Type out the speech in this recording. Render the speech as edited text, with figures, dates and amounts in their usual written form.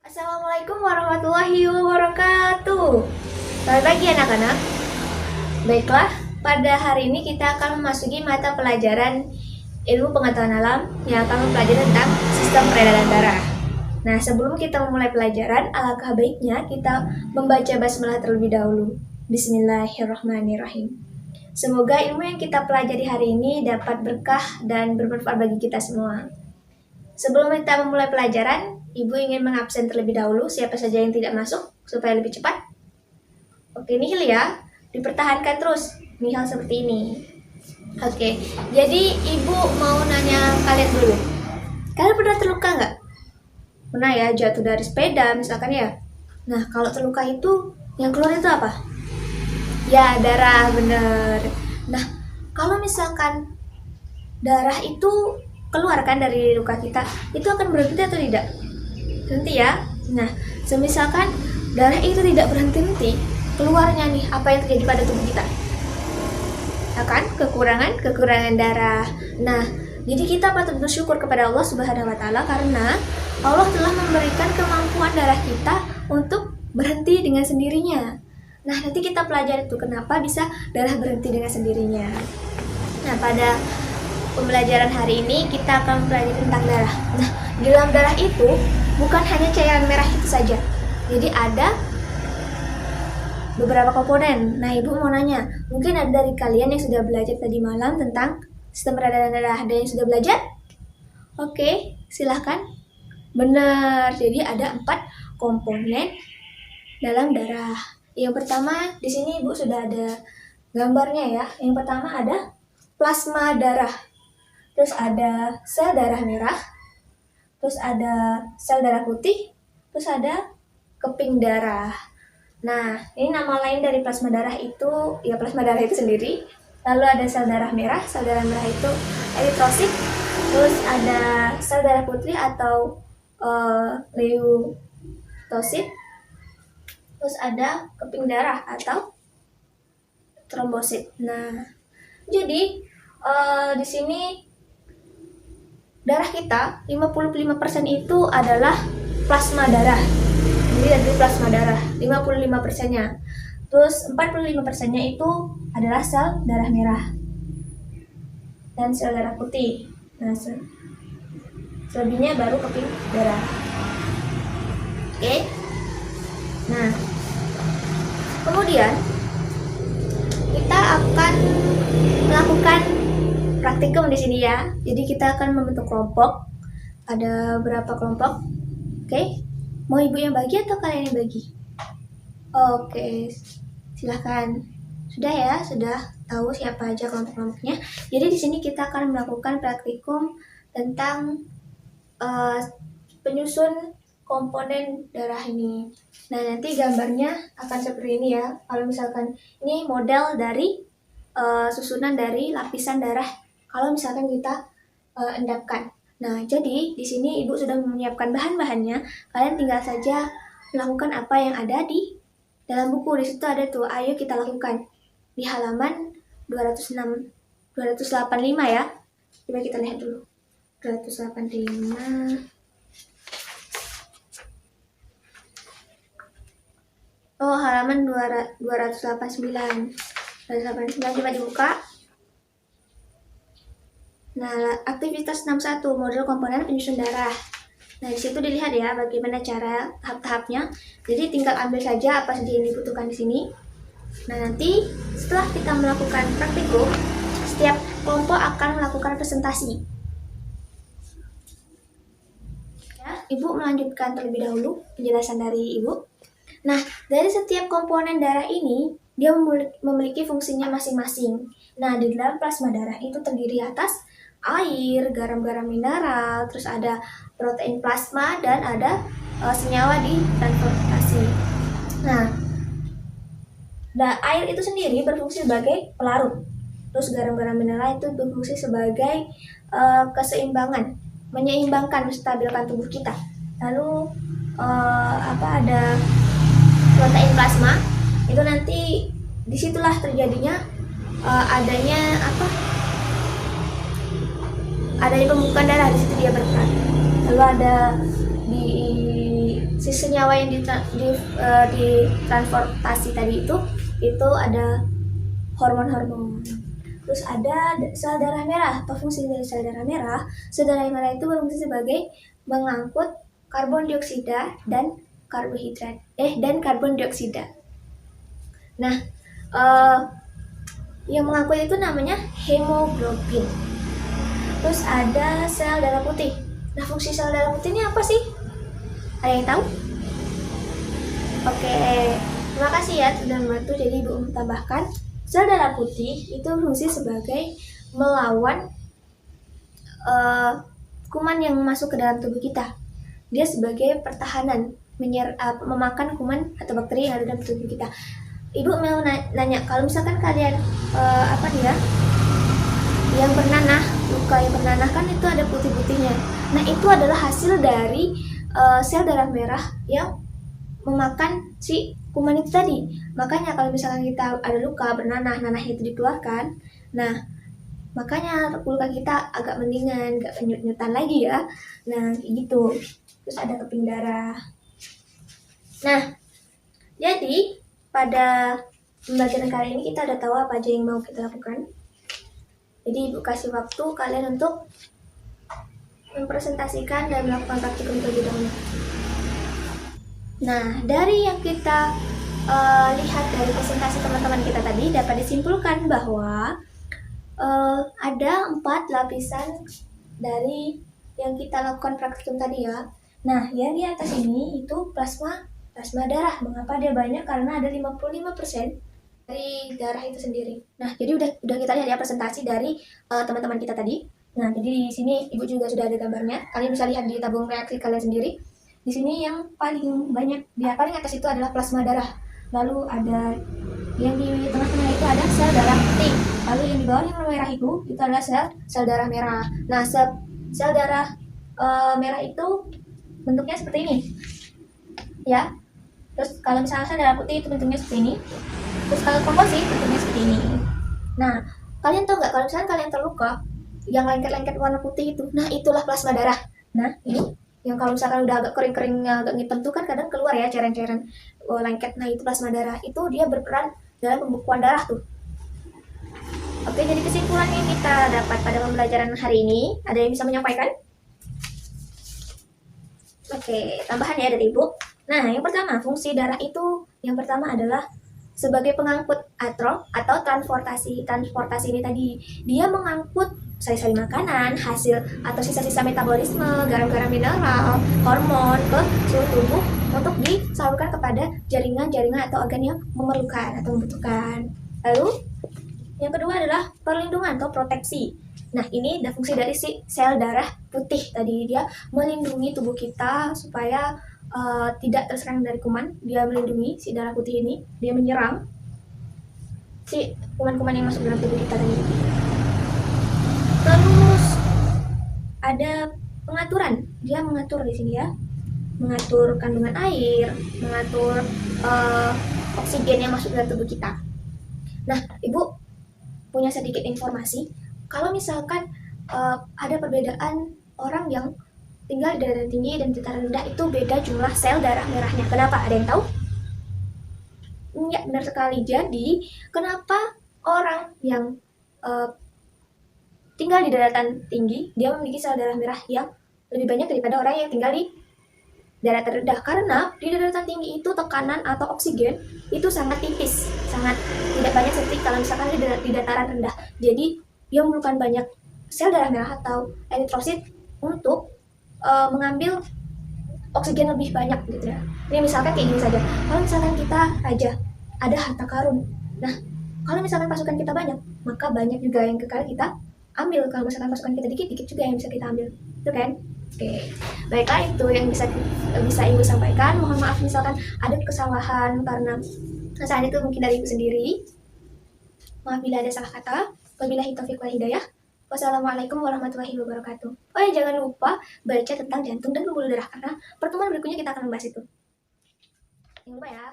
Assalamualaikum warahmatullahi wabarakatuh. Selamat pagi anak-anak. Baiklah, pada hari ini kita akan memasuki mata pelajaran ilmu pengetahuan alam yang akan mempelajari tentang sistem peredaran darah. Nah, sebelum kita memulai pelajaran, alangkah baiknya kita membaca basmalah terlebih dahulu. Bismillahirrahmanirrahim. Semoga ilmu yang kita pelajari hari ini dapat berkah dan bermanfaat bagi kita semua. Sebelum kita memulai pelajaran, Ibu ingin mengabsen terlebih dahulu siapa saja yang tidak masuk supaya lebih cepat. Oke, nihil ya. Dipertahankan terus. Nihil seperti ini. Oke, jadi Ibu mau nanya kalian dulu. Kalian pernah terluka nggak? Pernah ya, jatuh dari sepeda misalkan ya. Nah, kalau terluka itu yang keluar itu apa? Ya, darah, bener. Nah, kalau misalkan darah itu keluar kan dari luka kita, itu akan berhenti atau tidak? Berhenti ya. Nah, semisalkan darah itu tidak berhenti-henti, keluarnya nih, apa yang terjadi pada tubuh kita? Akan kekurangan darah. Nah, jadi kita patut bersyukur kepada Allah Subhanahu wa taala karena Allah telah memberikan kemampuan darah kita untuk berhenti dengan sendirinya. Nah, nanti kita pelajari tuh kenapa bisa darah berhenti dengan sendirinya. Nah, pada pembelajaran hari ini kita akan belajar tentang darah. Nah, di dalam darah itu bukan hanya cairan merah itu saja. Jadi ada beberapa komponen. Nah, Ibu mau nanya, mungkin ada dari kalian yang sudah belajar tadi malam tentang sistem peredaran darah. Ada yang sudah belajar? Oke, silahkan. Benar, jadi ada 4 komponen dalam darah. Yang pertama, di sini Ibu sudah ada gambarnya ya. Yang pertama ada plasma darah. Terus ada sel darah merah, terus ada sel darah putih, terus ada keping darah. Nah, ini nama lain dari plasma darah itu, ya plasma darah itu sendiri. Lalu ada sel darah merah itu eritrosit, terus ada sel darah putih atau leukosit, terus ada keping darah atau trombosit. Nah, jadi di sini darah kita 55% itu adalah plasma darah. Jadi dari plasma darah 55%-nya. Terus 45%-nya itu adalah sel darah merah dan sel darah putih. Nah, selebihnya baru keping darah. Oke. Nah, kemudian kita akan melakukan praktikum di sini ya. Jadi kita akan membentuk kelompok. Ada berapa kelompok? Oke. Mau Ibu yang bagi atau kalian yang bagi? Oke. Silahkan. Sudah ya, sudah tahu siapa aja kelompok-kelompoknya. Jadi di sini kita akan melakukan praktikum tentang penyusun komponen darah ini. Nah, nanti gambarnya akan seperti ini ya. Kalau misalkan ini model dari susunan dari lapisan darah kalau misalkan kita endapkan. Nah, jadi di sini Ibu sudah menyiapkan bahan-bahannya. Kalian tinggal saja melakukan apa yang ada di dalam buku. Di situ ada tuh, ayo kita lakukan. Di halaman 285 ya. Coba kita lihat dulu. 285. Oh, halaman 289. 289 coba dibuka. Nah, aktivitas 61, model komponen penyusun darah. Nah, di situ dilihat ya bagaimana cara tahap-tahapnya. Jadi tinggal ambil saja apa saja yang dibutuhkan di sini. Nah, nanti setelah kita melakukan praktikum, setiap kelompok akan melakukan presentasi. Ya, Ibu melanjutkan terlebih dahulu penjelasan dari Ibu. Nah, dari setiap komponen darah ini, dia memiliki fungsinya masing-masing. Nah, di dalam plasma darah itu terdiri atas air, garam-garam mineral, terus ada protein plasma, dan ada senyawa di transportasi. Nah, air itu sendiri berfungsi sebagai pelarut. Terus garam-garam mineral itu berfungsi sebagai keseimbangan, menyeimbangkan, menstabilkan tubuh kita. Lalu ada protein plasma, itu nanti disitulah terjadinya adanya pembukaan darah, di situ dia berperan. Lalu ada di si senyawa yang ditransportasi tadi itu ada hormon-hormon. Terus ada sel darah merah. Apa fungsi dari sel darah merah? Sel darah merah itu berfungsi sebagai mengangkut karbon dioksida dan karbohidrat dan karbon dioksida. Nah, yang mengangkut itu namanya hemoglobin. Terus ada sel darah putih. Nah, fungsi sel darah putih ini apa sih? Ada yang tahu? Oke, terima kasih ya sudah membantu. Jadi Ibu tambahkan, sel darah putih itu fungsi sebagai melawan kuman yang masuk ke dalam tubuh kita. Dia sebagai pertahanan, memakan kuman atau bakteri yang ada dalam tubuh kita. Ibu mau nanya, kalau misalkan kalian yang bernanah, luka yang bernanah kan itu ada putih-putihnya. Nah, itu adalah hasil dari sel darah merah yang memakan si kuman itu tadi. Makanya kalau misalkan kita ada luka bernanah, nanahnya itu dikeluarkan, nah makanya luka kita agak mendingan, gak kenyut-nyutan lagi ya. Nah, gitu. Terus ada keping darah. Nah, jadi pada pembelajaran kali ini kita udah tahu apa aja yang mau kita lakukan. Jadi Ibu kasih waktu kalian untuk mempresentasikan dan melakukan praktikum terlebih dahulu. Nah, dari yang kita lihat dari presentasi teman-teman kita tadi, dapat disimpulkan bahwa ada 4 lapisan dari yang kita lakukan praktikum tadi ya. Nah, yang di atas ini itu plasma darah. Mengapa dia banyak? Karena ada 55% dari darah itu sendiri. Nah, jadi udah kita lihat ya presentasi dari teman-teman kita tadi. Nah, jadi di sini Ibu juga sudah ada gambarnya. Kalian bisa lihat di tabung reaksi kalian sendiri. Di sini yang paling banyak, paling atas itu adalah plasma darah. Lalu ada yang di tengah-tengah itu ada sel darah putih. Lalu yang di bawah yang merah itu adalah sel darah merah. Nah, sel darah merah itu bentuknya seperti ini, ya. Terus kalau misalnya sel darah putih itu bentuknya seperti ini. Terus kalau komposit bentuknya seperti ini. Nah, kalian tahu nggak kalau misalnya kalian terluka, yang lengket-lengket warna putih itu, nah itulah plasma darah. Nah, ini yang kalau misalkan udah agak kering-kering, agak ngitem tuh kan kadang keluar ya cairan-cairan lengket. Nah, itu plasma darah. Itu dia berperan dalam pembekuan darah tuh. Oke, jadi kesimpulan yang kita dapat pada pembelajaran hari ini, ada yang bisa menyampaikan? Oke, tambahan ya dari Ibu. Nah, yang pertama, fungsi darah itu yang pertama adalah sebagai pengangkut atau transportasi ini tadi. Dia mengangkut sari-sari makanan, hasil atau sisa-sisa metabolisme, garam-garam mineral, hormon ke seluruh tubuh untuk disalurkan kepada jaringan-jaringan atau organ yang memerlukan atau membutuhkan. Lalu yang kedua adalah perlindungan atau proteksi. Nah, ini ada fungsi dari si sel darah putih tadi. Dia melindungi tubuh kita supaya tidak terserang dari kuman. Dia melindungi si darah putih ini, dia menyerang si kuman-kuman yang masuk dalam tubuh kita tadi. Terus ada pengaturan, dia mengatur di sini ya, mengatur kandungan air, mengatur oksigen yang masuk dalam tubuh kita. Nah, Ibu punya sedikit informasi, kalau misalkan ada perbedaan orang yang tinggal di dataran tinggi dan dataran rendah itu beda jumlah sel darah merahnya. Kenapa? Ada yang tahu? Ya, benar sekali. Jadi, kenapa orang yang tinggal di daratan tinggi, dia memiliki sel darah merah yang lebih banyak daripada orang yang tinggal di daratan rendah? Karena di daratan tinggi itu tekanan atau oksigen itu sangat tipis, sangat tidak banyak seperti kalau misalkan di dataran rendah. Jadi, dia memerlukan banyak sel darah merah atau eritrosit untuk mengambil oksigen lebih banyak gitu ya. Ini misalkan kayak gini saja. Kalau misalkan kita raja, ada harta karun. Nah, kalau misalkan pasukan kita banyak, maka banyak juga yang kekal kita ambil. Kalau misalkan pasukan kita dikit juga yang bisa kita ambil. Itu kan? Oke. Baiklah, itu yang bisa Ibu sampaikan. Mohon maaf misalkan ada kesalahan karena kesalahan itu mungkin dari Ibu sendiri. Maaf bila ada salah kata. Wabillahi taufiq wal hidayah. Wassalamualaikum warahmatullahi wabarakatuh. Oh ya, jangan lupa baca tentang jantung dan pembuluh darah karena pertemuan berikutnya kita akan membahas itu. Jangan lupa ya.